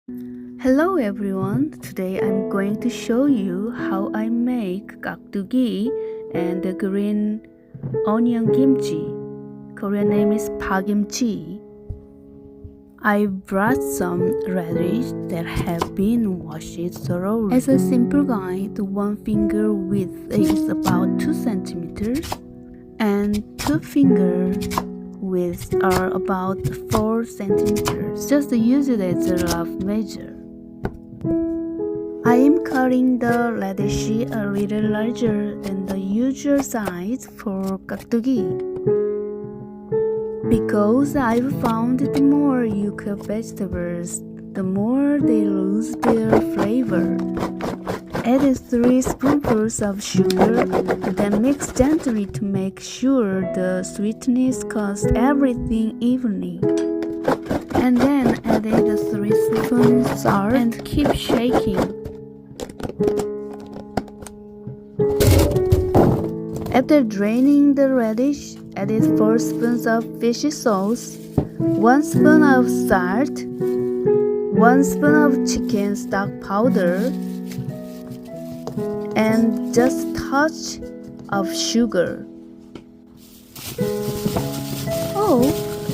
Hello everyone, today I'm going to show you how I make 깍두기 and the green onion kimchi. Korean name is pa-Kimchi. I brought some radish that have been washed thoroughly. As a simple guide, one finger width is about 2 centimeters and 2 finger widths are about 4 centimeters. Just use it as a rough measure. I am cutting the radish a little larger than the usual size for 깍두기 because I've found the more you cook vegetables, the more they lose their flavor. Add 3 spoonfuls of sugar, then mix gently to make sure the sweetness coats everything evenly. And then add 3 spoons salt and keep shaking. After draining the radish, add 4 spoons of fish sauce, 1 spoon of salt, 1 spoon of chicken stock powder, and just a touch of sugar. Oh,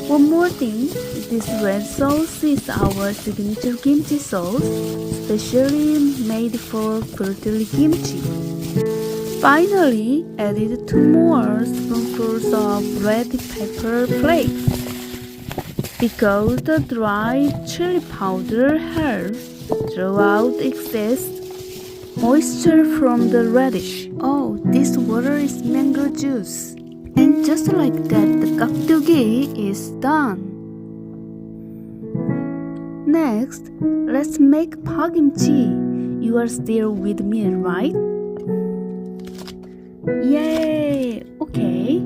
one more thing, this red sauce is our signature kimchi sauce, specially made for Fruitily kimchi. Finally, added 2 more spoonfuls of red pepper flakes because the dried chili powder helps draw out excess moisture from the radish. Oh, this water is mango juice. And just like that, the 깍두기 is done. Next, let's make pa-Kimchi. You are still with me, right? Yay! Okay.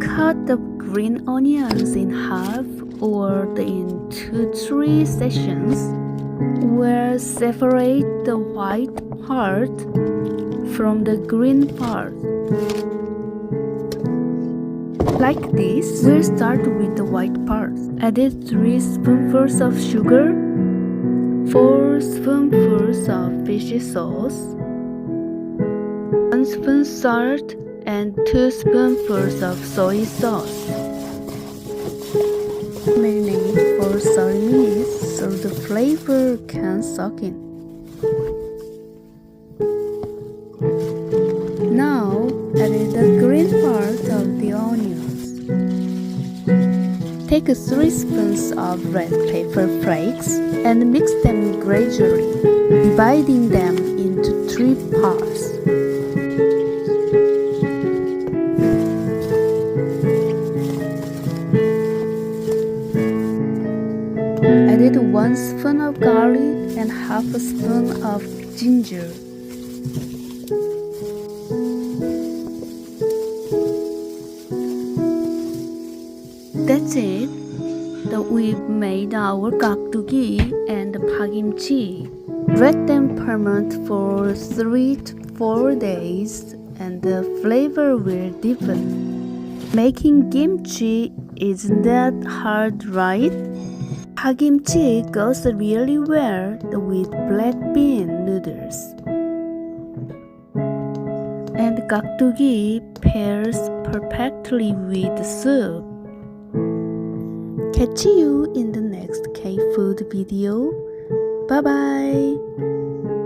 Cut the green onions in half or into 3 sections where separate the white part from the green part. Like this, we'll start with the white part. Add 3 spoonfuls of sugar, 4 spoonfuls of fish sauce, 1 spoon salt, and 2 spoonfuls of soy sauce. Marinate for 30 minutes so the flavor can soak in. Now, add the green part of the onions. Take 3 spoons of red pepper flakes and mix them gradually, dividing them into 3 parts. Add 1 spoon of garlic and half a spoon of ginger. That's it. We've made our 깍두기 and pa-Kimchi. Let them ferment for 3 to 4 days and the flavor will deepen. Making kimchi isn't that hard, right? Pa-Kimchi goes really well with black bean noodles. And 깍두기 pairs perfectly with soup. Catch you in the next Kfood video. Bye bye.